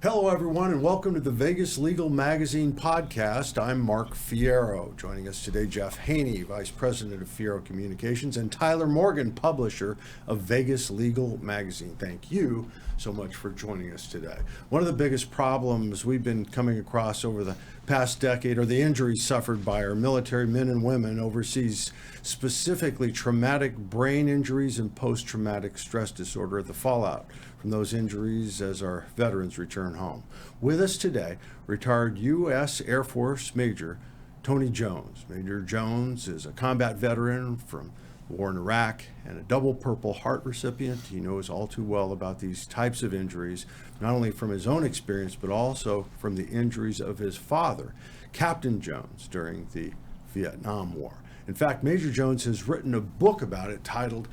Hello, everyone, and welcome to the Vegas Legal Magazine podcast. I'm Mark Fierro. Joining us today, Jeff Haney, Vice President of Fierro Communications, and Tyler Morgan, publisher of Vegas Legal Magazine. Thank you so much for joining us today. One of the biggest problems we've been coming across over the past decade are the injuries suffered by our military men and women overseas, specifically traumatic brain injuries and post-traumatic stress disorder, the fallout from those injuries as our veterans return home. With us today, retired U.S. Air Force Major Tony Jones. Major Jones is a combat veteran from the war in Iraq and a double Purple Heart recipient. He knows all too well about these types of injuries, not only from his own experience, but also from the injuries of his father, Captain Jones, during the Vietnam War. In fact, Major Jones has written a book about it titled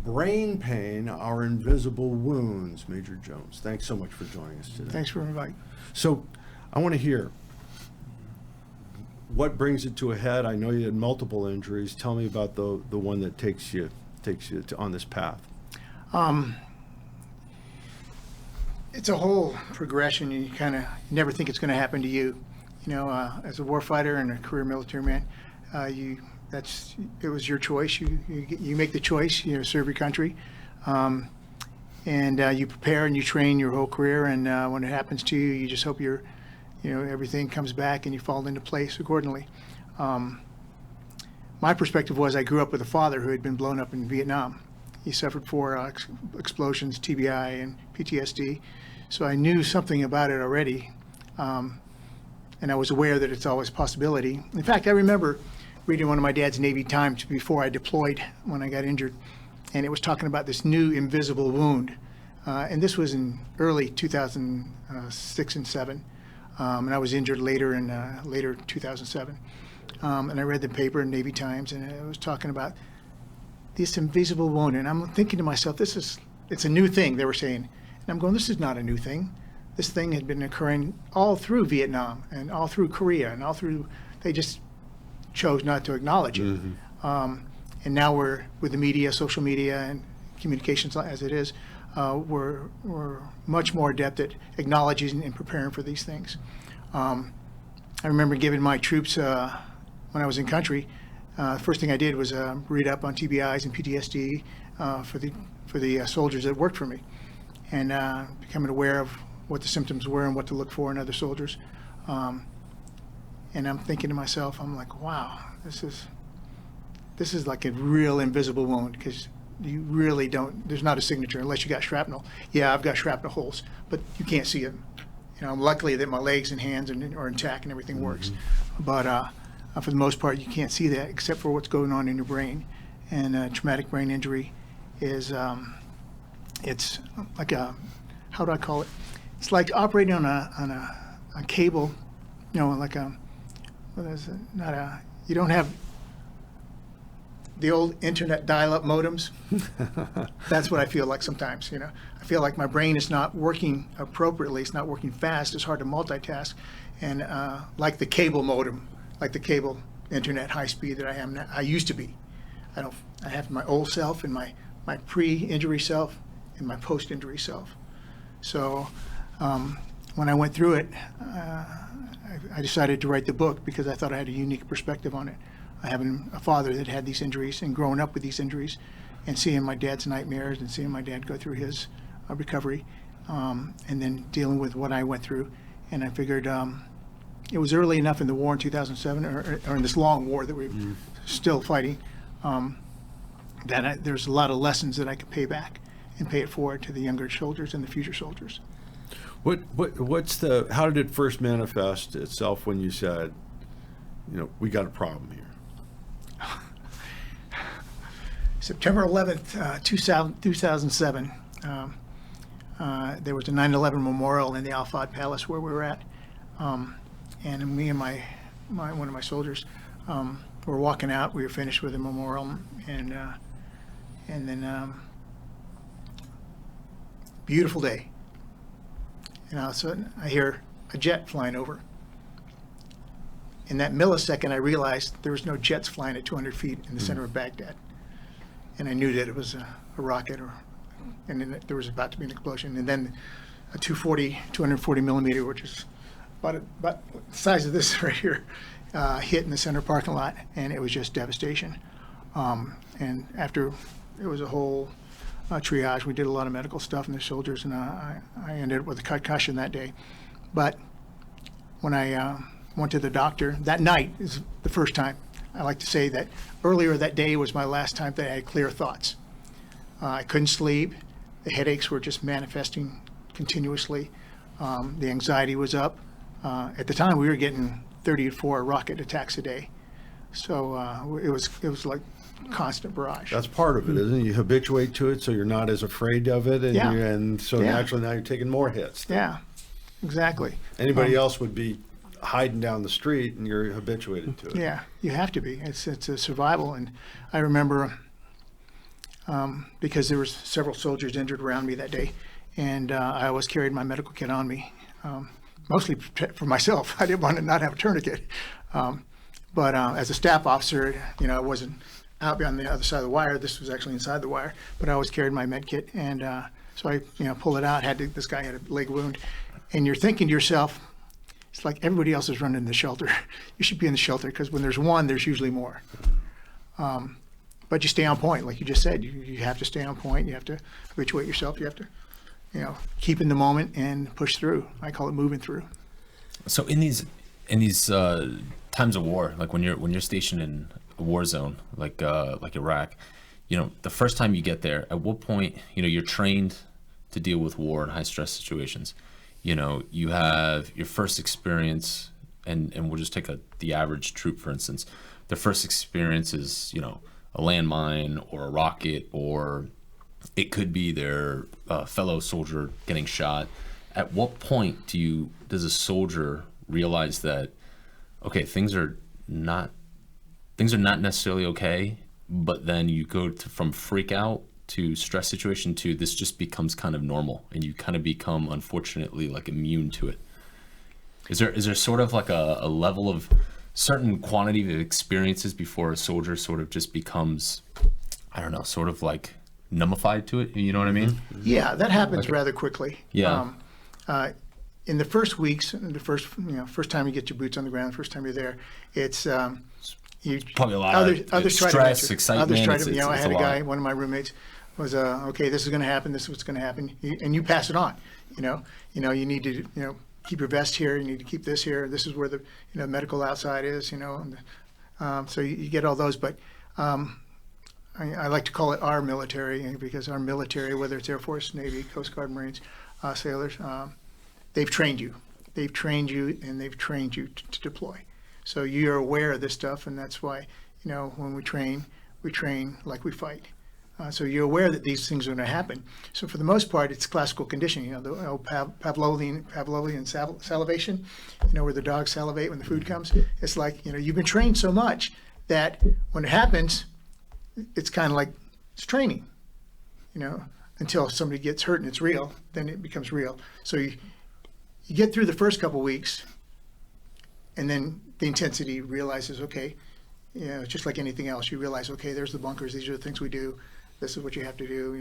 Brain Pain, Our Invisible Wounds. Major Jones, thanks so much for joining us today. Thanks for inviting. So I want to hear what brings it to a head. I know you had multiple injuries. Tell me about the one that takes you on this path. It's a whole progression. You kind of never think it's going to happen to you. You know, as a warfighter and a career military man, it was your choice. You make the choice. You know, serve your country, and you prepare and you train your whole career. And when it happens to you, you just hope everything comes back and you fall into place accordingly. My perspective was I grew up with a father who had been blown up in Vietnam. He suffered 4 explosions, TBI, and PTSD. So I knew something about it already, and I was aware that it's always a possibility. In fact, I remember reading one of my dad's Navy Times before I deployed when I got injured, and it was talking about this new invisible wound. And this was in early 2006 and 7. And I was injured later in later 2007. And I read the paper in Navy Times, and it was talking about this invisible wound. And I'm thinking to myself, it's a new thing, they were saying. And I'm going, this is not a new thing. This thing had been occurring all through Vietnam and all through Korea and all through, they just chose not to acknowledge it. Mm-hmm. And now we're, with the media, social media, and communications as it is, we're much more adept at acknowledging and preparing for these things. I remember giving my troops, when I was in country, first thing I did was read up on TBIs and PTSD for the soldiers that worked for me, and becoming aware of what the symptoms were and what to look for in other soldiers. And I'm thinking to myself, I'm like, wow, this is like a real invisible wound, because you really don't, there's not a signature unless you got shrapnel. Yeah, I've got shrapnel holes, but you can't see them. You know, I'm lucky that my legs and hands are intact and everything works. But for the most part, you can't see that except for what's going on in your brain. And traumatic brain injury is, it's like how do I call it? It's like operating on a cable, you know, like you don't have the old internet dial-up modems. That's what I feel like sometimes, you know. I feel like my brain is not working appropriately. It's not working fast. It's hard to multitask. And like the cable modem, like the cable internet high speed that I am now, I used to be. I have my old self and my pre-injury self and my post-injury self. So when I went through it, I decided to write the book because I thought I had a unique perspective on it. Having a father that had these injuries and growing up with these injuries and seeing my dad's nightmares and seeing my dad go through his recovery, and then dealing with what I went through. And I figured it was early enough in the war in 2007, or in this long war that we're still fighting, that there's a lot of lessons that I could pay back and pay it forward to the younger soldiers and the future soldiers. How did it first manifest itself when you said, you know, we got a problem here? September 11th, 2007, there was a 9/11 memorial in the Al Fahd Palace where we were at, and me and one of my soldiers were walking out. We were finished with the memorial, and then beautiful day, and all of a sudden I hear a jet flying over. In that millisecond, I realized there was no jets flying at 200 feet in the center of Baghdad. And I knew that it was a rocket, and then there was about to be an explosion. And then a 240 millimeter, which is about the size of this right here, hit in the center parking lot, and it was just devastation. And after it was a whole triage, we did a lot of medical stuff in the soldiers, and I ended up with a concussion that day. But when I went to the doctor, that night is the first time. I like to say that earlier that day was my last time that I had clear thoughts. I couldn't sleep. The headaches were just manifesting continuously. The anxiety was up. At the time, we were getting 34 rocket attacks a day. So it was like constant barrage. That's part of it, isn't it? You habituate to it, so you're not as afraid of it, and Yeah. and so Yeah. naturally now you're taking more hits. Yeah, exactly. Anybody else would be hiding down the street, and you're habituated to it. Yeah, you have to be. It's a survival. And I remember because there was several soldiers injured around me that day, and I always carried my medical kit on me, mostly for myself. I didn't want to not have a tourniquet. But as a staff officer, I wasn't out on the other side of the wire. This was actually inside the wire, but I always carried my med kit, and so I pulled it out. This guy had a leg wound, and you're thinking to yourself, it's like everybody else is running the shelter. You should be in the shelter, because when there's one, there's usually more. But you stay on point, like you just said. You have to stay on point. You have to habituate yourself. You have to, keep in the moment and push through. I call it moving through. So in these times of war, like when you're stationed in a war zone, like Iraq, the first time you get there, at what point, you're trained to deal with war and high stress situations. You have your first experience, and we'll just take the average troop, for instance. Their first experience is, a landmine or a rocket, or it could be their fellow soldier getting shot. At what point does a soldier realize that, okay, things are not necessarily okay, but then you go from freak out to stress situation to this just becomes kind of normal, and you kind of become, unfortunately, like immune to it? Is there sort of like a level of certain quantity of experiences before a soldier sort of just becomes, I don't know, sort of like numbified to it? You know what I mean? Yeah, that happens rather quickly. Yeah. In the first weeks, first time you get your boots on the ground, first time you're there, it's Probably a lot of stress, excitement. Others try to, I it's had a lot. guy, one of my roommates was, okay, this is going to happen, this is what's going to happen, and you pass it on. You need to, keep your vest here, you need to keep this here, this is where the, medical outside is, so you get all those, but I like to call it our military, because our military, whether it's Air Force, Navy, Coast Guard, Marines, sailors, they've trained you, and they've trained you to deploy. So you're aware of this stuff, and that's why, when we train like we fight. So you're aware that these things are going to happen. So for the most part, it's classical conditioning. The old Pavlovian salivation, where the dogs salivate when the food comes. It's like, you've been trained so much that when it happens, it's kind of like it's training, until somebody gets hurt and it's real, then it becomes real. So you get through the first couple weeks, and then the intensity realizes, okay, it's just like anything else. You realize, okay, there's the bunkers. These are the things we do. This is what you have to do,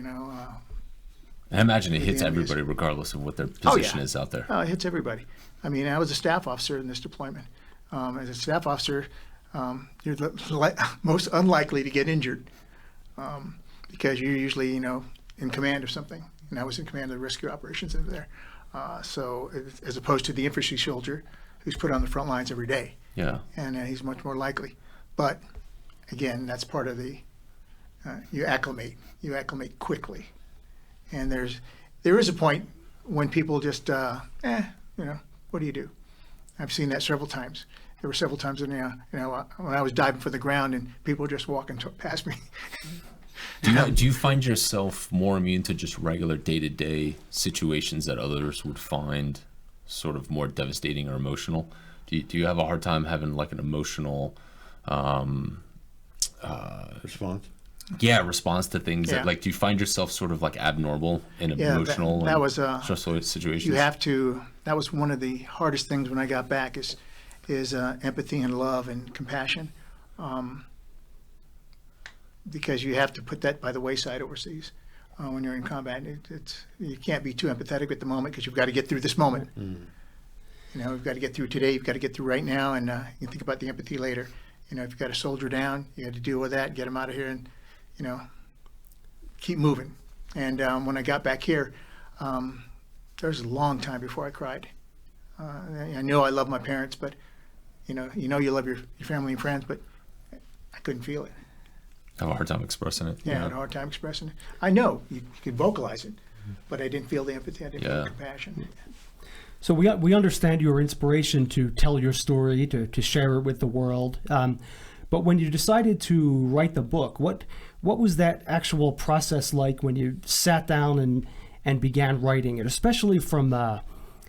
I imagine it hits everybody regardless of what their position is out there. Oh, it hits everybody. I mean, I was a staff officer in this deployment. As a staff officer, you're most unlikely to get injured because you're usually, in command of something. And I was in command of the rescue operations over there. So as opposed to the infantry soldier who's put on the front lines every day. Yeah. And he's much more likely. But again, that's part of the, you acclimate quickly. And there is a point when people just, what do you do? I've seen that several times. There were several times when I was diving for the ground and people were just walking past me. Do you find yourself more immune to just regular day-to-day situations that others would find sort of more devastating or emotional? Do you have a hard time having like an emotional Response? Yeah, response to things that, like, do you find yourself sort of like abnormal in emotional that was stressful situations? You have to. That was one of the hardest things when I got back is empathy and love and compassion, because you have to put that by the wayside overseas. when you're in combat. You can't be too empathetic at the moment because you've got to get through this moment. You know, we've got to get through today. You've got to get through right now, and you can think about the empathy later. You know, if you've got a soldier down, you had to deal with that, get him out of here, and, you know, keep moving. And when I got back here, there was a long time before I cried. I know I love my parents, but you love your family and friends, but I couldn't feel it. I have a hard time expressing it. Yeah, I had a hard time expressing it. I know you could vocalize it, but I didn't feel the empathy. I didn't feel the compassion. So we understand your inspiration to tell your story, to share it with the world. But when you decided to write the book, what was that actual process like when you sat down and began writing it, especially from a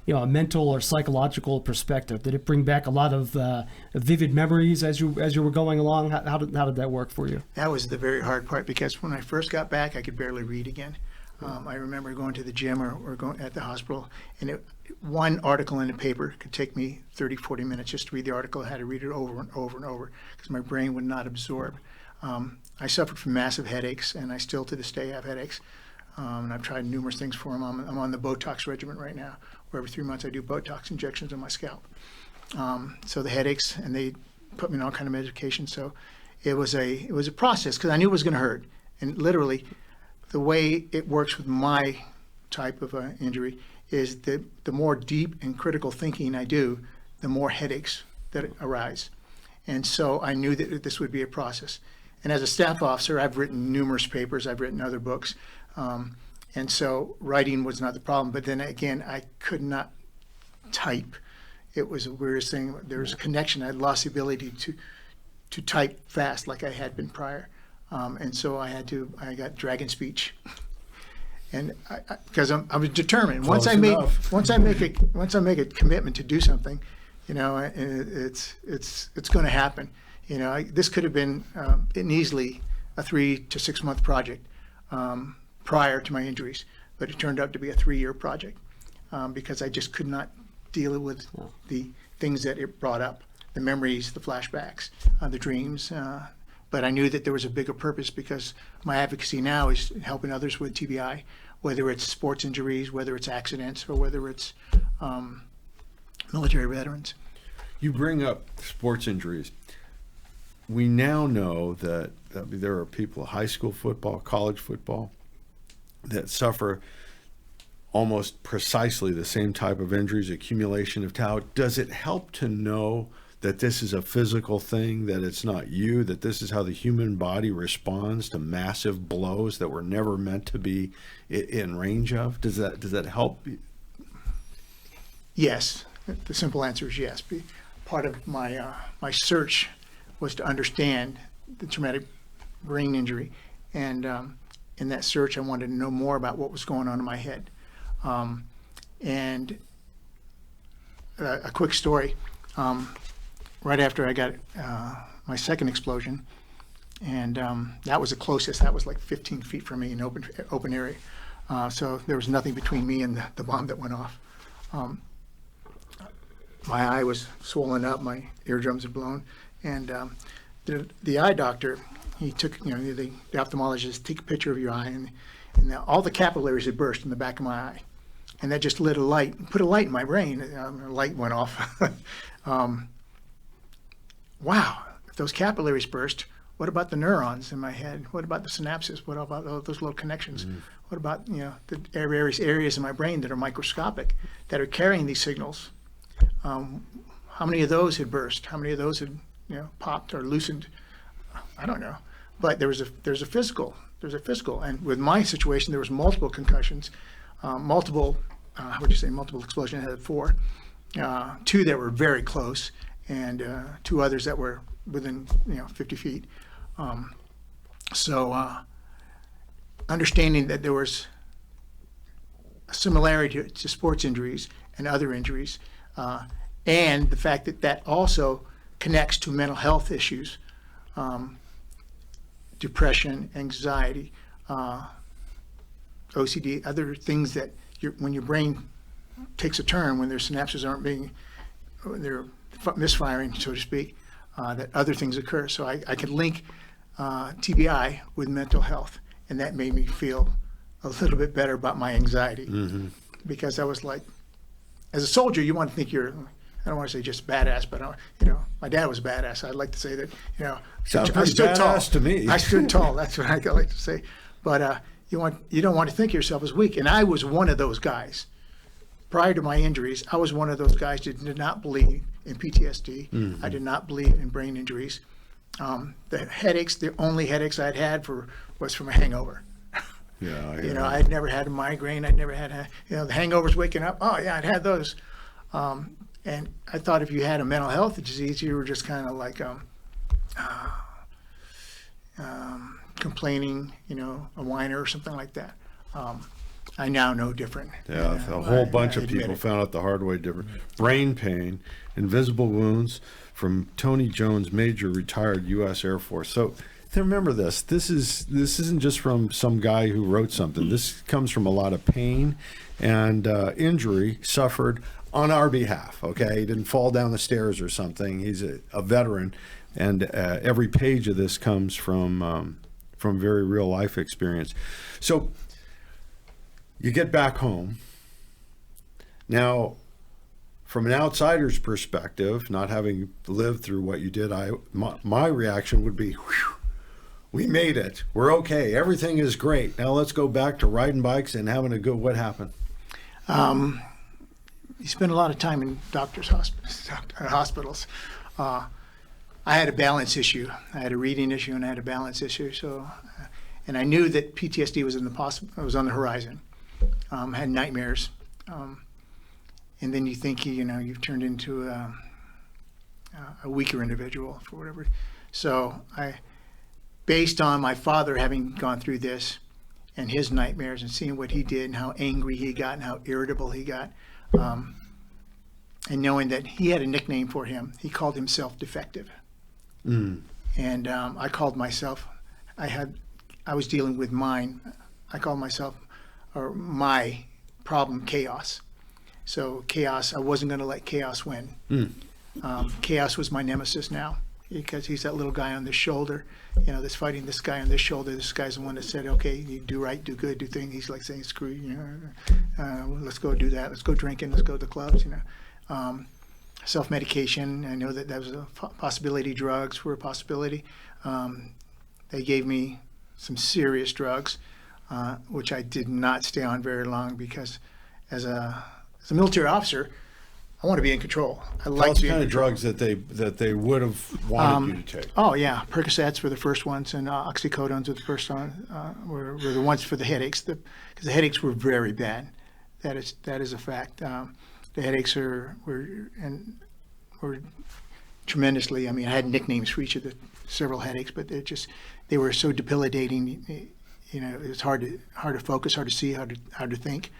mental or psychological perspective? Did it bring back a lot of vivid memories as you were going along? How did that work for you? That was the very hard part, because when I first got back, I could barely read again. I remember going to the gym or going at the hospital, and one article in the paper could take me 30, 40 minutes just to read the article. I had to read it over and over and over because my brain would not absorb. I suffered from massive headaches, and I still to this day have headaches. And I've tried numerous things for them. I'm on the Botox regimen right now, where every 3 months I do Botox injections on my scalp. So the headaches, and they put me on all kind of medication. So it was a process, because I knew it was going to hurt. And literally, the way it works with my type of injury is that the more deep and critical thinking I do, the more headaches that arise. And so I knew that this would be a process. And as a staff officer, I've written numerous papers, I've written other books. And so writing was not the problem. But then again, I could not type. It was the weirdest thing. There was a connection. I had lost the ability to type fast like I had been prior. And so I got dragon speech. And because I was determined. Once I make a commitment to do something, it's going to happen. This could have been easily a 3 to 6 month project prior to my injuries, but it turned out to be a 3-year project because I just could not deal with the things that it brought up, the memories, the flashbacks, the dreams. But I knew that there was a bigger purpose, because my advocacy now is helping others with TBI, whether it's sports injuries, whether it's accidents, or whether it's military veterans. You bring up sports injuries. We now know that there are people, high school football, college football, that suffer almost precisely the same type of injuries, accumulation of tau. Does it help to know that this is a physical thing, that it's not you, that this is how the human body responds to massive blows that were never meant to be in range of? Does that help? Yes. The simple answer is yes. Part of my search was to understand the traumatic brain injury, and in that search I wanted to know more about what was going on in my head. And a quick story. Right after I got my second explosion, and that was the closest. That was like 15 feet from me in open area. So there was nothing between me and the bomb that went off. My eye was swollen up, my eardrums had blown, and the eye doctor, he took, the ophthalmologist take a picture of your eye, and all the capillaries had burst in the back of my eye, and that just put a light in my brain. A light went off. Wow, if those capillaries burst, what about the neurons in my head? What about the synapses? What about those little connections? What about the various areas in my brain that are microscopic, that are carrying these signals? How many of those had burst? How many of those had popped or loosened? I don't know. But there's a physical, and with my situation, there was multiple concussions, multiple explosions. I had 4, 2 that were very close, and 2 others that were within 50 feet. So understanding that there was a similarity to sports injuries and other injuries, and the fact that also connects to mental health issues, depression, anxiety, OCD, other things that when your brain takes a turn, when their synapses they're misfiring, so to speak, that other things occur. So I could link TBI with mental health, and that made me feel a little bit better about my anxiety, because I was like, as a soldier, you want to think you're, I don't want to say just badass, but my dad was badass. I'd like to say that, Sounds I pretty stood tall. badass to me. I stood tall. That's what I like to say. But you don't want to think of yourself as weak. And I was one of those guys. Prior to my injuries, I was one of those guys that did not believe in PTSD. I did not believe in brain injuries. The headaches, the only headaches I'd had was from a hangover. Yeah, I'd never had a migraine. I'd never had the hangovers waking up. Oh yeah, I'd had those. And I thought if you had a mental health disease, you were just kind of like complaining, a whiner or something like that. I now know different. Yeah, a whole bunch I of admit people it. found out the hard way different. Brain pain, invisible wounds from Tony Jones, Major, retired U.S. Air Force. So remember this. This isn't just from some guy who wrote something. This comes from a lot of pain and injury suffered on our behalf. Okay, he didn't fall down the stairs or something. He's a veteran, and every page of this comes from very real life experience. So you get back home. Now, from an outsider's perspective, not having lived through what you did, my reaction would be, whew, we made it. We're okay. Everything is great. Now let's go back to riding bikes and having a good. What happened? You spend a lot of time in doctors' hospitals. I had a balance issue. I had a reading issue and I had a balance issue. So, and I knew that PTSD was on the horizon. Had nightmares, and then you think you've turned into a weaker individual for whatever. So based on my father having gone through this and his nightmares and seeing what he did and how angry he got and how irritable he got, and knowing that he had a nickname for him, he called himself Defective, and I called myself. I was dealing with mine. I called myself, or my problem, Chaos. So Chaos, I wasn't going to let Chaos win. Chaos was my nemesis now, because he's that little guy on the shoulder, that's fighting this guy on this shoulder. This guy's the one that said, okay, you do right, do good, do things. He's like saying, screw you, let's go do that. Let's go drinking. Let's go to the clubs, Self-medication. I know that was a possibility. Drugs were a possibility. They gave me some serious drugs, which I did not stay on very long, because as a military officer, I want to be in control. I like to be kind in of control. drugs that they would have wanted you to take. Oh yeah, Percocets were the first ones, and oxycodones were the first one. Were the ones for the headaches, because the headaches were very bad. That is a fact. The headaches were tremendously. I mean, I had nicknames for each of the several headaches, but they were so debilitating. It was hard to focus, hard to see, hard to think.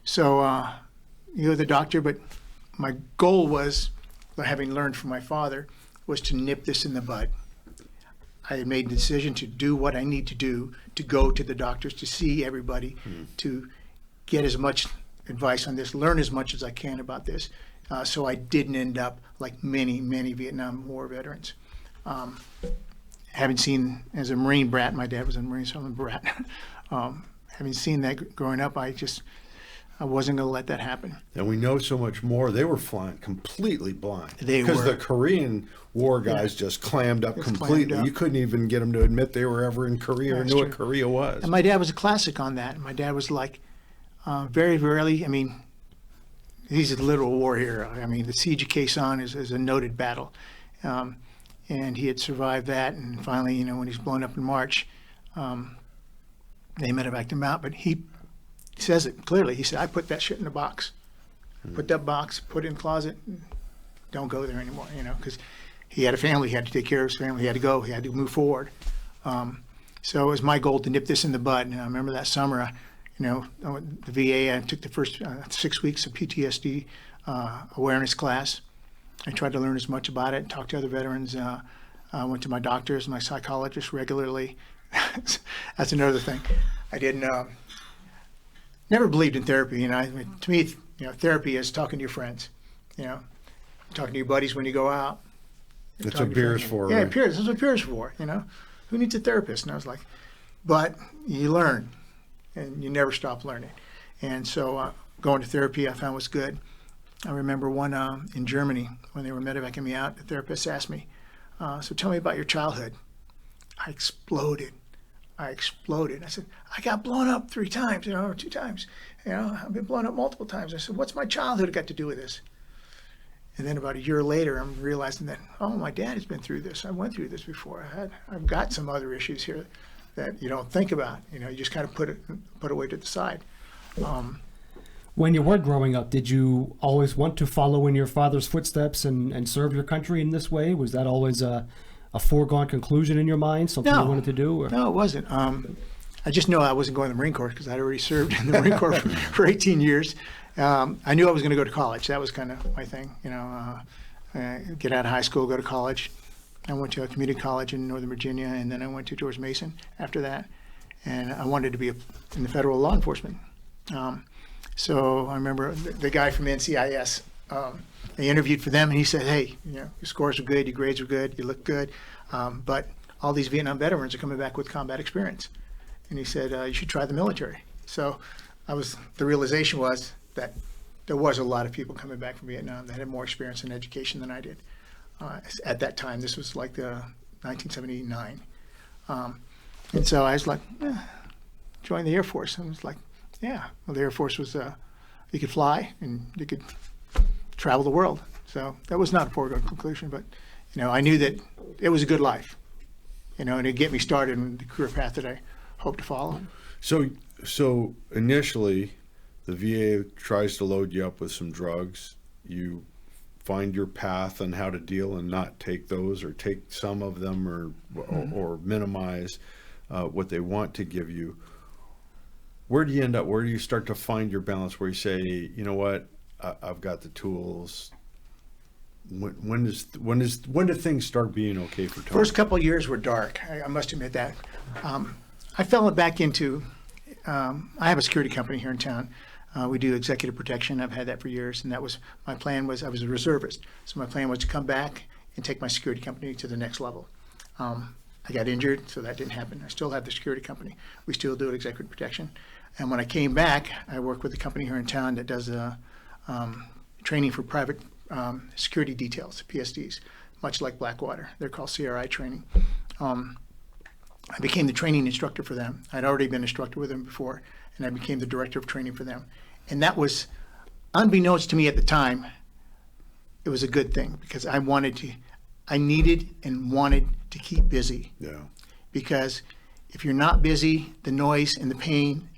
So you go to the doctor, but my goal was, having learned from my father, was to nip this in the bud. I had made the decision to do what I need to do, to go to the doctors, to see everybody, to get as much advice on this, learn as much as I can about this, so I didn't end up like many Vietnam War veterans. Having seen, as a Marine brat, my dad was a Marine, so I'm a brat. Having seen that growing up, I wasn't going to let that happen. And we know so much more. They were flying completely blind. They Because were. the Korean War guys just clammed up Just completely. clammed up. You couldn't even get them to admit they were ever in Korea or That's knew true. what Korea was. And my dad was a classic on that. My dad was like, very rarely, he's a literal war hero. The siege of Khe Sanh is a noted battle. And he had survived that. And finally, when he's blown up in March, they medevaced him out. But he says it clearly. He said, I put that shit in a box. Put that box, put it in the closet, don't go there anymore, because he had a family, he had to take care of his family, he had to go, he had to move forward. So it was my goal to nip this in the bud. And I remember that summer, the VA, I took the first 6 weeks of PTSD awareness class. I tried to learn as much about it, talk to other veterans. I went to my doctors, my psychologist regularly. That's another thing. I didn't, never believed in therapy. To me, therapy is talking to your friends, talking to your buddies when you go out. That's talking what to beer's friends. for, Yeah, right? peers. That's what peers for, Who needs a therapist? And I was like, but you learn. and you never stop learning. And so going to therapy I found was good. I remember one in Germany when they were medevacing me out, the therapist asked me, so tell me about your childhood. I exploded. I said, I got blown up 3 times, or 2 times. I've been blown up multiple times. I said, what's my childhood got to do with this? And then about a year later, I'm realizing that, my dad has been through this. I went through this before. I've got some other issues here that you don't think about. You just kind of put it away to the side. When you were growing up, did you always want to follow in your father's footsteps and serve your country in this way? Was that always a foregone conclusion in your mind, something you wanted to do? Or? No, it wasn't. I just know I wasn't going to the Marine Corps because I'd already served in the Marine Corps for 18 years. I knew I was going to go to college. That was kind of my thing, get out of high school, go to college. I went to a community college in Northern Virginia, and then I went to George Mason after that. And I wanted to be in the federal law enforcement. So I remember the guy from NCIS, they interviewed for them, and he said, hey, your scores are good, your grades are good, you look good, but all these Vietnam veterans are coming back with combat experience. And he said, you should try the military. So the realization was that there was a lot of people coming back from Vietnam that had more experience in education than I did. At that time, this was like 1979. And so I was like, join the Air Force. And I was like, yeah. Well, the Air Force was, you could fly and you could travel the world. So that was not a foregone conclusion, but, I knew that it was a good life, and it'd get me started in the career path that I hope to follow. So initially, the VA tries to load you up with some drugs. You find your path on how to deal and not take those, or take some of them, or minimize what they want to give you. Where do you end up? Where do you start to find your balance? Where you say, you know what, I've got the tools. When do things start being okay for Tony? First couple of years were dark. I must admit that. I fell back into. I have a security company here in town. We do executive protection. I've had that for years, and that was my plan. I was a reservist, so my plan was to come back and take my security company to the next level. I got injured, so that didn't happen. I still have the security company. We still do executive protection. And when I came back, I work with a company here in town that does training for private security details, PSDs, much like Blackwater. They're called CRI training. I became the training instructor for them. I'd already been an instructor with them before, and I became the director of training for them. And that was, unbeknownst to me at the time, it was a good thing, because I needed and wanted to keep busy. Yeah. Because if you're not busy, the noise and pain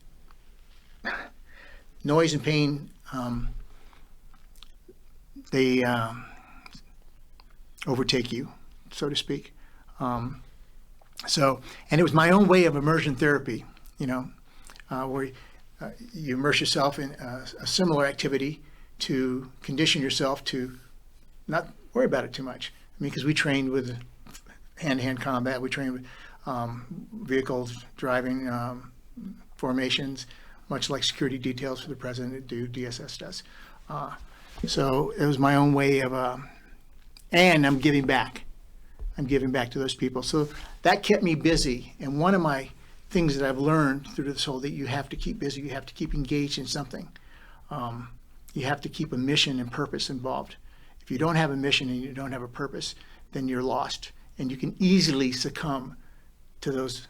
they overtake you, so to speak. And it was my own way of immersion therapy, where you immerse yourself in a similar activity to condition yourself to not worry about it too much. I mean, because we trained with hand-to-hand combat, we trained with vehicles, driving, formations, much like security details for the president do, DSS does. So it was my own way of, and I'm giving back. I'm giving back to those people. So that kept me busy. And one of my things that I've learned through this whole, that you have to keep busy, you have to keep engaged in something. You have to keep a mission and purpose involved. If you don't have a mission and you don't have a purpose, then you're lost. And you can easily succumb to those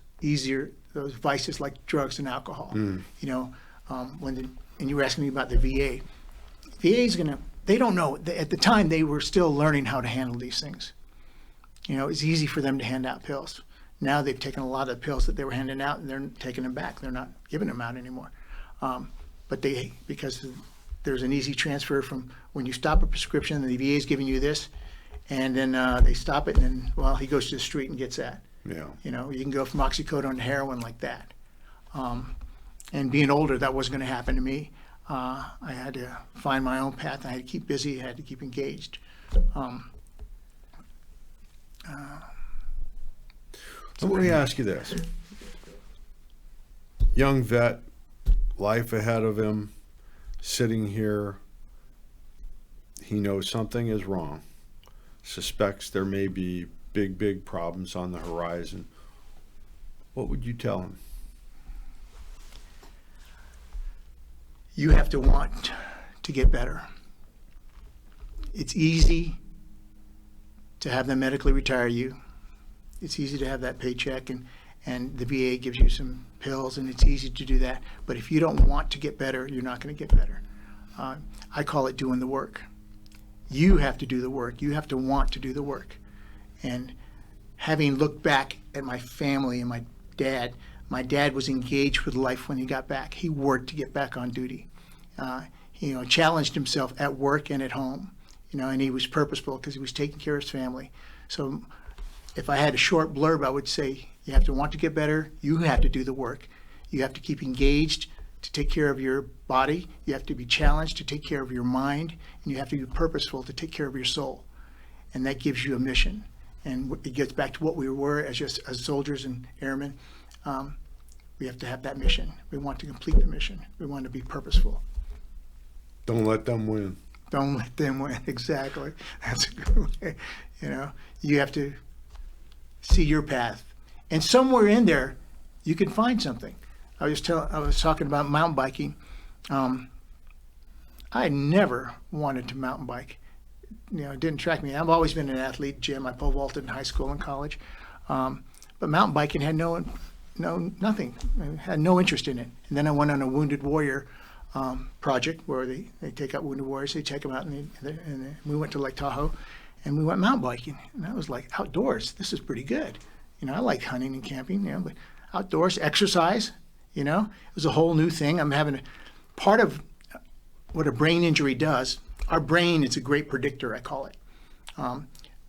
vices like drugs and alcohol. And you were asking me about the VA. VA's they don't know. At the time, they were still learning how to handle these things. It's easy for them to hand out pills. Now they've taken a lot of the pills that they were handing out and they're taking them back. They're not giving them out anymore. Because there's an easy transfer from when you stop a prescription, the VA is giving you this, and then they stop it, and then, he goes to the street and gets that. Yeah. You can go from oxycodone to heroin like that. And being older, that wasn't going to happen to me. I had to find my own path. I had to keep busy. I had to keep engaged. So let me ask you this. Young vet, life ahead of him, sitting here, he knows something is wrong, suspects there may be big problems on the horizon. What would you tell him? You have to want to get better. It's easy to have them medically retire you. It's easy to have that paycheck, and the VA gives you some pills, and it's easy to do that. But if you don't want to get better, you're not going to get better. I call it doing the work. You have to do the work. You have to want to do the work. And having looked back at my family and my dad was engaged with life when he got back. He worked to get back on duty. He, challenged himself at work and at home, and he was purposeful because he was taking care of his family. So if I had a short blurb, I would say you have to want to get better. You have to do the work. You have to keep engaged to take care of your body. You have to be challenged to take care of your mind, and you have to be purposeful to take care of your soul. And that gives you a mission. And it gets back to what we were as soldiers and airmen. We have to have that mission. We want to complete the mission. We want to be purposeful. Don't let them win. Don't let them win. Exactly. That's a good way. You have to see your path, and somewhere in there, you can find something. I was talking about mountain biking. I never wanted to mountain bike. It didn't attract me. I've always been an athlete, Jim. I pole vaulted in high school and college, but mountain biking had nothing. I had no interest in it. And then I went on a Wounded Warrior project where they take out wounded warriors, they check them out, and we went to Lake Tahoe, and we went mountain biking. And I was like, outdoors, this is pretty good. I like hunting and camping, but outdoors, exercise, it was a whole new thing. I'm having part of what a brain injury does. Our brain is a great predictor, I call it.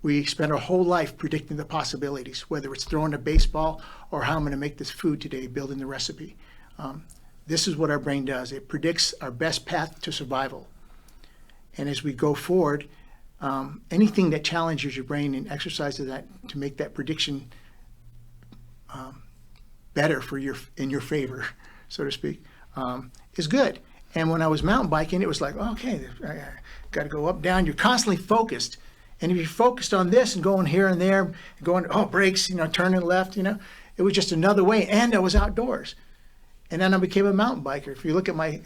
We spend our whole life predicting the possibilities, whether it's throwing a baseball or how I'm going to make this food today, building the recipe. This is what our brain does. It predicts our best path to survival. And as we go forward, anything that challenges your brain and exercises that to make that prediction better in your favor, so to speak, is good. And when I was mountain biking, it was like, okay, I got to go up, down. You're constantly focused. And if you're focused on this and going here and there, going, brakes, turning left, it was just another way. And I was outdoors. And then I became a mountain biker. If you look at my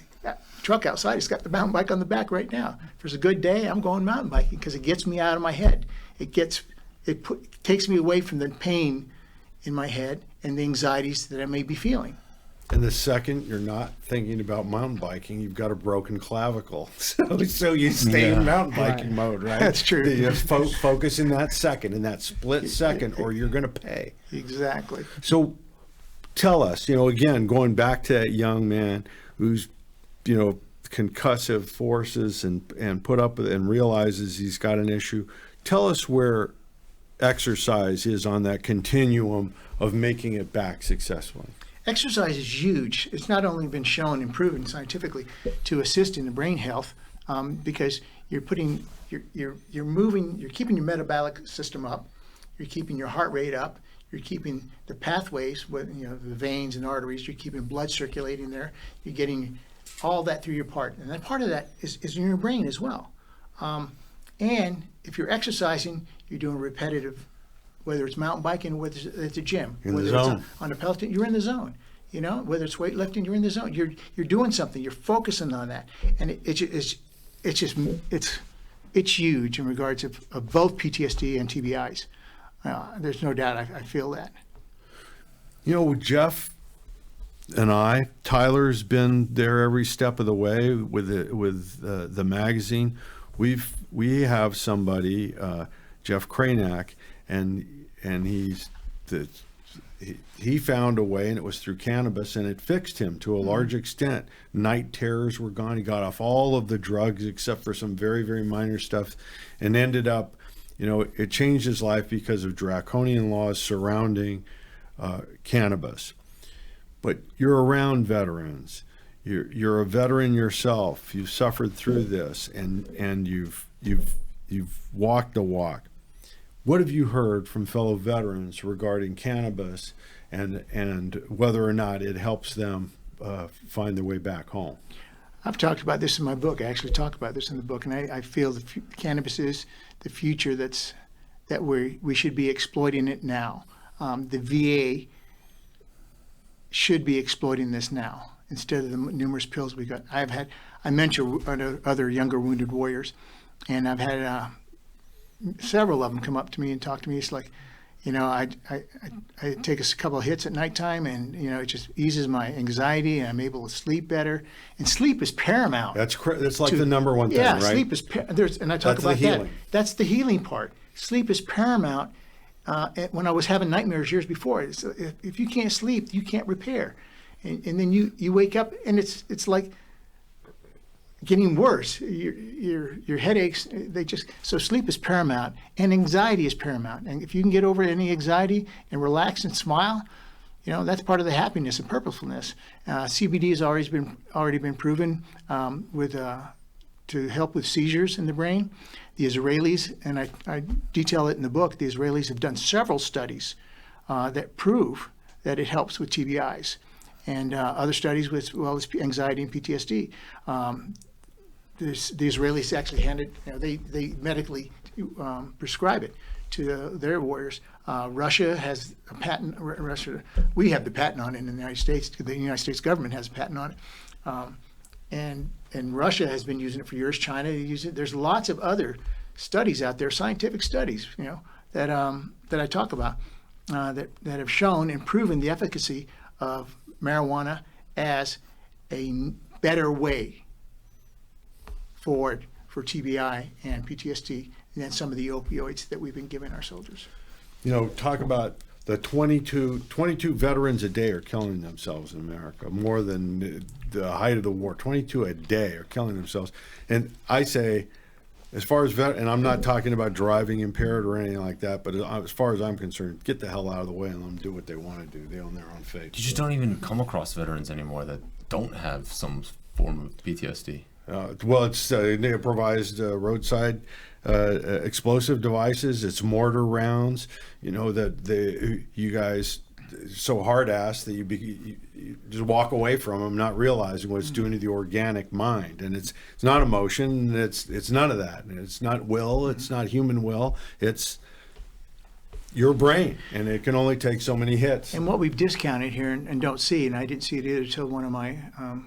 truck outside, it's got the mountain bike on the back right now. If there's a good day, I'm going mountain biking because it gets me out of my head. It takes me away from the pain in my head and the anxieties that I may be feeling. And the second you're not thinking about mountain biking, you've got a broken clavicle. So you stay in mountain biking mode, right? That's true. You just focus in that split second, or you're going to pay. Exactly. So tell us, again, going back to that young man who's, concussive forces and put up with it and realizes he's got an issue. Tell us where exercise is on that continuum of making it back successfully. Exercise is huge. It's not only been shown and proven scientifically to assist in the brain health, because you're keeping your metabolic system up, you're keeping your heart rate up, you're keeping the pathways with the veins and arteries, you're keeping blood circulating there, you're getting all that through your part, and that part of that is in your brain as well. And if you're exercising, you're doing repetitive. Whether it's mountain biking, whether it's at the gym, whether it's on a Peloton, you're in the zone. Whether it's weightlifting, you're in the zone. You're doing something. You're focusing on that, and it's huge in regards of both PTSD and TBIs. There's no doubt. I feel that. Jeff and Tyler's been there every step of the way with the magazine. We have somebody, Jeff Cranak, and he found a way, and it was through cannabis, and it fixed him to a large extent. Night terrors were gone. He got off all of the drugs except for some very, very minor stuff, and ended up, it changed his life because of draconian laws surrounding cannabis. But you're around veterans. You're a veteran yourself. You've suffered through this, and you've walked the walk. What have you heard from fellow veterans regarding cannabis and whether or not it helps them find their way back home? I've talked about this in my book. I actually talk about this in the book, and I feel cannabis is the future that we should be exploiting it now. The VA should be exploiting this now. instead of the numerous pills we got. I mentor other younger wounded warriors, and I've had several of them come up to me and talk to me. It's like, I take a couple of hits at nighttime, and it just eases my anxiety, and I'm able to sleep better. And sleep is paramount. That's like the number one thing, right? Yeah, sleep is and I talk about that. That's the healing part. Sleep is paramount. When I was having nightmares years before, if you can't sleep, you can't repair, and then you wake up, and it's like getting worse. Your headaches, so sleep is paramount, and anxiety is paramount. And if you can get over any anxiety and relax and smile, that's part of the happiness and purposefulness. CBD has already been proven to help with seizures in the brain. The Israelis, and I detail it in the book, the Israelis have done several studies that prove that it helps with TBIs, and other studies with anxiety and PTSD. The Israelis actually they medically prescribe it to their warriors. Russia has a patent. We have the patent on it in the United States. The United States government has a patent on it, and Russia has been using it for years. China uses it. There's lots of other studies out there, scientific studies, that I talk about that have shown and proven the efficacy of marijuana as a better way forward for TBI and PTSD than some of the opioids that we've been giving our soldiers. Talk about the 22 veterans a day are killing themselves in America, more than the height of the war. 22 a day are killing themselves. And I say, as far as and I'm not talking about driving impaired or anything like that, but as far as I'm concerned, get the hell out of the way and let them do what they want to do. They own their own fate. You just don't even come across veterans anymore that don't have some form of PTSD. It's improvised roadside explosive devices. It's mortar rounds. That you guys so hard-assed that you just walk away from them, not realizing what it's doing to the organic mind. And it's not emotion. It's none of that. It's not will. It's not human will. It's your brain, and it can only take so many hits. And what we've discounted here and don't see, and I didn't see it either until one of my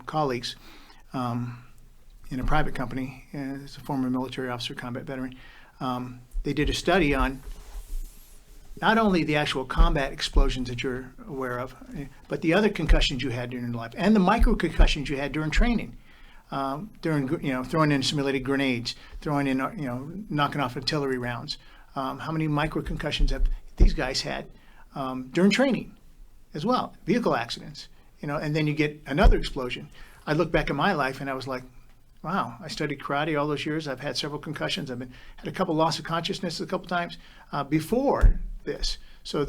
colleagues in a private company, as a former military officer, combat veteran, they did a study on not only the actual combat explosions that you're aware of, but the other concussions you had during your life, and the micro concussions you had during training, throwing in simulated grenades, throwing in, knocking off artillery rounds. How many micro concussions have these guys had during training as well? Vehicle accidents, and then you get another explosion. I look back at my life and I was like, wow, I studied karate all those years. I've had several concussions. Had a couple loss of consciousness a couple times before this. So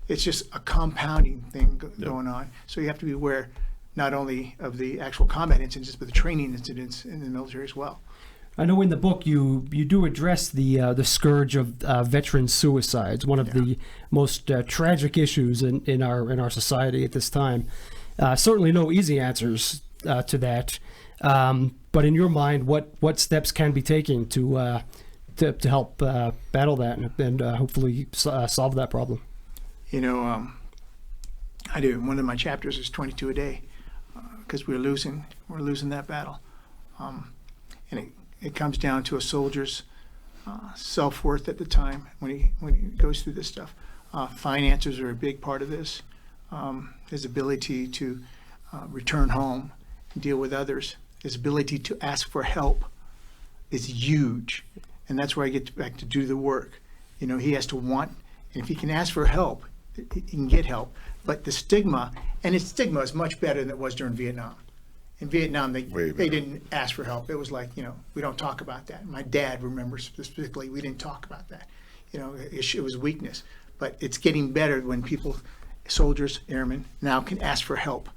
it's just a compounding thing going on. So you have to be aware not only of the actual combat incidents, but the training incidents in the military as well. I know in the book you do address the scourge of veteran suicides, one of the most tragic issues in our society at this time. Certainly no easy answers to that. But in your mind, what steps can be taken to help battle that and hopefully solve that problem? I do. One of my chapters is 22 a day because we're losing that battle, and it comes down to a soldier's self-worth at the time when he goes through this stuff. Finances are a big part of this. His ability to return home and deal with others. His ability to ask for help is huge. And that's where I get back to do the work. He has to want, and if he can ask for help, he can get help. But the stigma, and his stigma is much better than it was during Vietnam. In Vietnam, they didn't ask for help. It was like, we don't talk about that. My dad remembers specifically, we didn't talk about that. It was weakness. But it's getting better when people, soldiers, airmen, now can ask for help.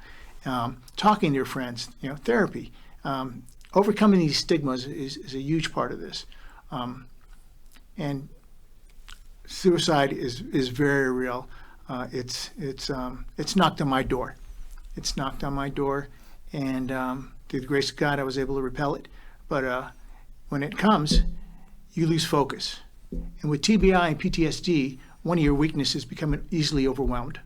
Talking to your friends, therapy. Overcoming these stigmas is a huge part of this. And suicide is very real. It's knocked on my door. It's knocked on my door, and through the grace of God, I was able to repel it. But when it comes, you lose focus. And with TBI and PTSD, one of your weaknesses is becoming easily overwhelmed.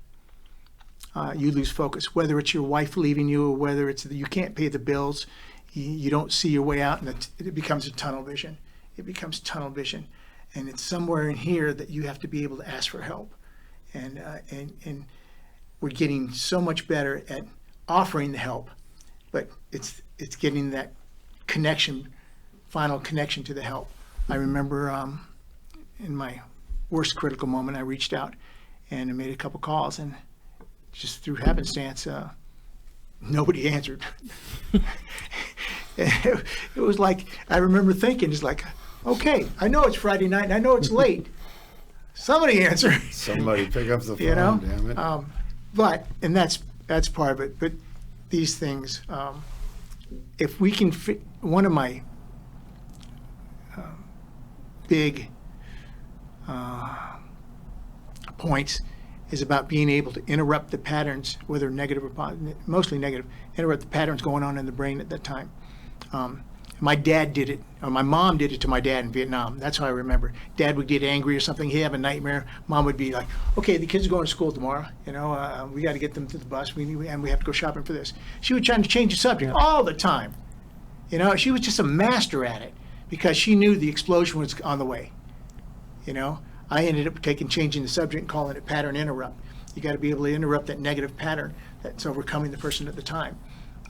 you lose focus, whether it's your wife leaving you or whether it's that you can't pay the bills, you don't see your way out, and it becomes a tunnel vision. It becomes tunnel vision. And it's somewhere in here that you have to be able to ask for help. And we're getting so much better at offering the help, but it's getting that connection, final connection to the help. I remember in my worst critical moment, I reached out and I made a couple calls, and just through happenstance, nobody answered. It was like, I remember thinking, it's like, okay, I know it's Friday night and I know it's late. Somebody answer. Somebody pick up the phone, You know? damn it. But, and that's part of it, but these things, if we can fit, one of my big points is about being able to interrupt the patterns, whether negative or positive, mostly negative, interrupt the patterns going on in the brain at that time. My dad did it, or my mom did it to my dad in Vietnam. That's how I remember. Dad would get angry or something. He'd have a nightmare. Mom would be like, okay, the kids are going to school tomorrow. You know, we got to get them to the bus. And we have to go shopping for this. She would try to change the subject all the time. You know, she was just a master at it because she knew the explosion was on the way. You know, I ended up changing the subject and calling it pattern interrupt. You got to be able to interrupt that negative pattern that's overcoming the person at the time.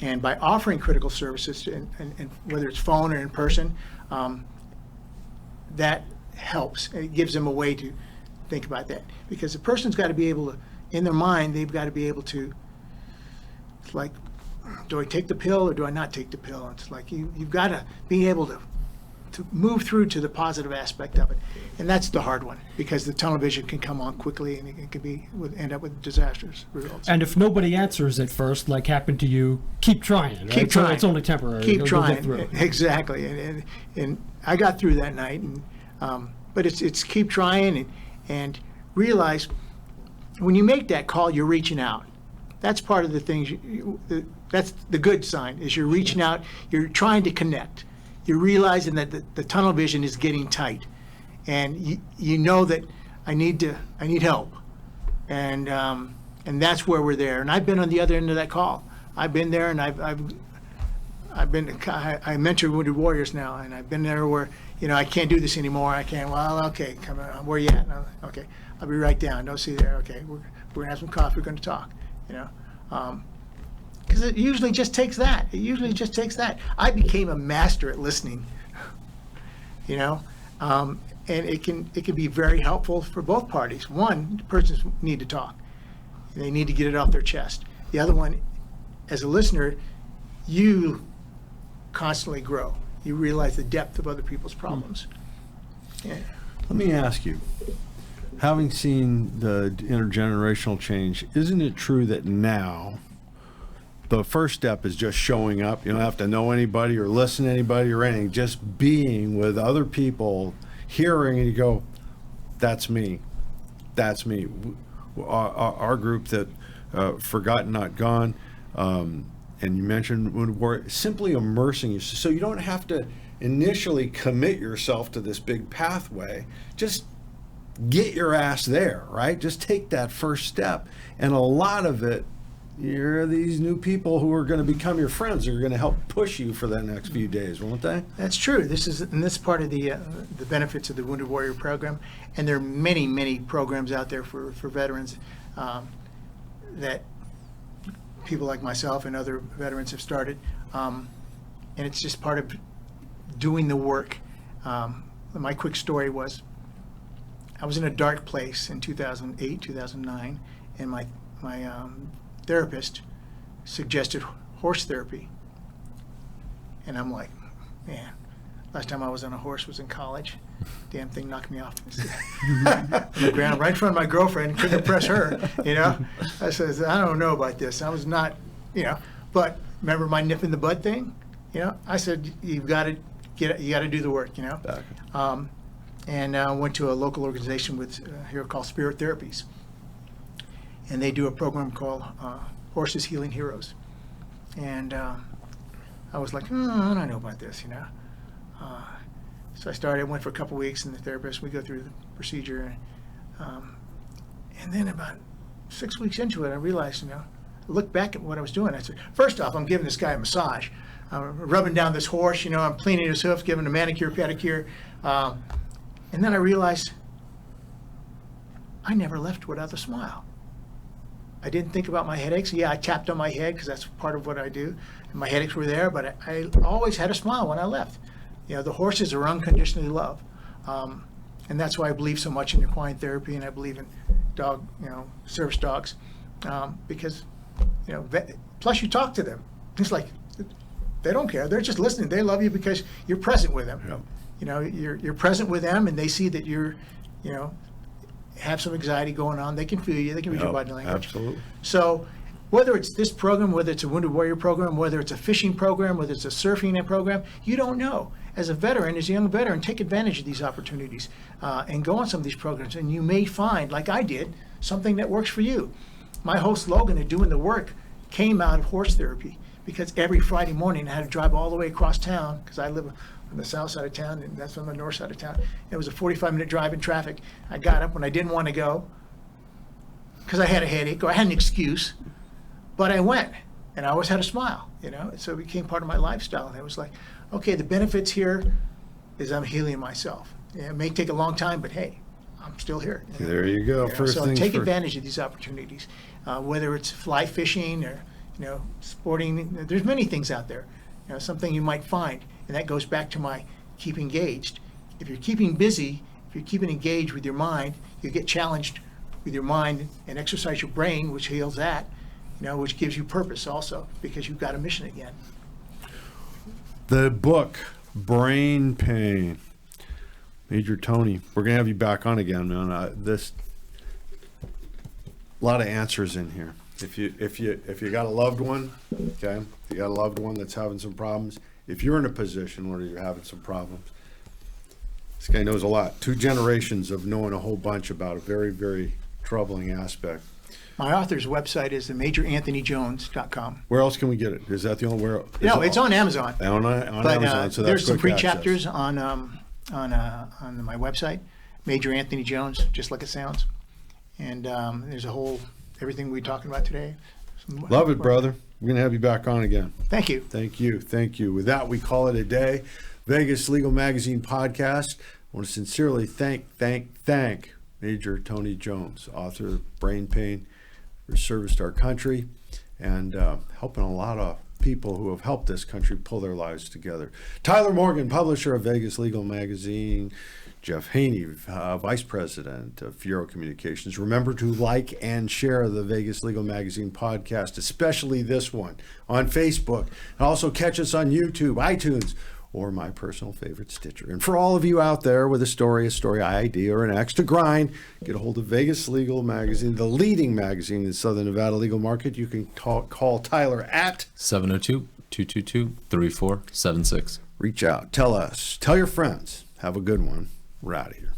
And by offering critical services, and whether it's phone or in person, that helps. It gives them a way to think about that. Because the person's got to be able to, in their mind, they've got to be able to, it's like, do I take the pill or do I not take the pill? It's like you've got to be able to move through to the positive aspect of it. And that's the hard one, because the tunnel vision can come on quickly and it can end up with disastrous results. And if nobody answers at first, like happened to you, keep trying. Right? Keep trying. So it's only temporary. Keep You'll trying. get through. Exactly. And I got through that night. And but it's keep trying and realize when you make that call, you're reaching out. That's part of the things. That's the good sign, is you're reaching out. You're trying to connect. You're realizing that the tunnel vision is getting tight, and you know that I need help, and that's where we're there. And I've been on the other end of that call. I've been there, and I mentor wounded warriors now, and I've been there where, you know, I can't do this anymore. I can't. Well, okay, come on. Where you at? Okay, I'll be right down. Don't see you there. Okay, we're gonna have some coffee. We're gonna talk. You know. Because it usually just takes that. I became a master at listening, you know, and it can be very helpful for both parties. One, the persons need to talk. They need to get it off their chest. The other one, as a listener, you constantly grow. You realize the depth of other people's problems. Yeah. Let me ask you, having seen the intergenerational change, isn't it true that now the first step is just showing up? You don't have to know anybody or listen to anybody or anything. Just being with other people, hearing, and you go, that's me. That's me. Our group that Forgotten Not Gone, and you mentioned Wounded Warrior, simply immersing yourself. So you don't have to initially commit yourself to this big pathway. Just get your ass there, right? Just take that first step. And a lot of it, you're these new people who are going to become your friends, who are going to help push you for the next few days, won't they? That's true. This is part of the benefits of the Wounded Warrior program, and there are many programs out there for veterans that people like myself and other veterans have started, and it's just part of doing the work. My quick story was, I was in a dark place in 2008, 2009, and my therapist suggested horse therapy. And I'm like, man, last time I was on a horse was in college. Damn thing knocked me off on the ground right in front of my girlfriend, couldn't impress her, you know. I said, I don't know about this. I was not, you know, but remember my nip in the bud thing? You know, I said, you got to do the work, you know. And I went to a local organization here called Spirit Therapies. And they do a program called Horses Healing Heroes. And I was like, I don't know about this, you know. So I went for a couple weeks, and the therapist, we go through the procedure. And then about 6 weeks into it, I realized, I looked back at what I was doing. I said, first off, I'm giving this guy a massage. I'm rubbing down this horse, I'm cleaning his hoof, giving him a manicure, pedicure. And then I realized I never left without a smile. I didn't think about my headaches. Yeah, I tapped on my head because that's part of what I do. And my headaches were there, but I always had a smile when I left. The horses are unconditionally loved. And that's why I believe so much in equine therapy, and I believe in dog, service dogs, because, plus you talk to them. It's like, they don't care. They're just listening. They love you because you're present with them. Yep. You're present with them, and they see that you're, have some anxiety going on. They can feel you. They can read your body language. Absolutely. So whether it's this program, whether it's a Wounded Warrior program, whether it's a fishing program, whether it's a surfing program, you don't know. As a veteran, as a young veteran, take advantage of these opportunities and go on some of these programs, and you may find, like I did, something that works for you. My whole slogan of doing the work came out of horse therapy, because every Friday morning I had to drive all the way across town, because I live on the south side of town, and that's on the north side of town. It was a 45-minute drive in traffic. I got up when I didn't want to go because I had a headache or I had an excuse, but I went, and I always had a smile, so it became part of my lifestyle. And it was like, okay, the benefits here is I'm healing myself. It may take a long time, but hey, I'm still here. There you go. First so things take first. advantage of these opportunities, whether it's fly fishing or sporting. There's many things out there. Something you might find, and that goes back to my keep engaged. If you're keeping busy, if you're keeping engaged with your mind, you get challenged with your mind and exercise your brain, which heals that, which gives you purpose also, because you've got a mission again. The book, Brain Pain. Major Tony, we're going to have you back on again, man. A lot of answers in here. If you got a loved one, okay, if you got a loved one that's having some problems, if you're in a position where you're having some problems, this guy knows a lot. 2 generations of knowing a whole bunch about a very, very troubling aspect. My author's website is majoranthonyjones.com. Where else can we get it? Is that the only where? No, it's on Amazon. On Amazon. So there's some quick free access. chapters on my website, Major Anthony Jones, just like it sounds. And there's a whole everything we're talking about today. Love it, brother. We're going to have you back on again. Thank you. Thank you. Thank you. With that, we call it a day. Vegas Legal Magazine podcast. I want to sincerely thank Major Tony Jones, author of Brain Pain, who serviced our country and helping a lot of people who have helped this country pull their lives together. Tyler Morgan, publisher of Vegas Legal Magazine. Jeff Haney, Vice President of Fierro Communications. Remember to like and share the Vegas Legal Magazine podcast, especially this one, on Facebook. And also catch us on YouTube, iTunes, or my personal favorite, Stitcher. And for all of you out there with a story ID, or an axe to grind, get a hold of Vegas Legal Magazine, the leading magazine in the Southern Nevada legal market. You can call Tyler at 702-222-3476. reach out, tell us, tell your friends. Have a good one. We're out of here.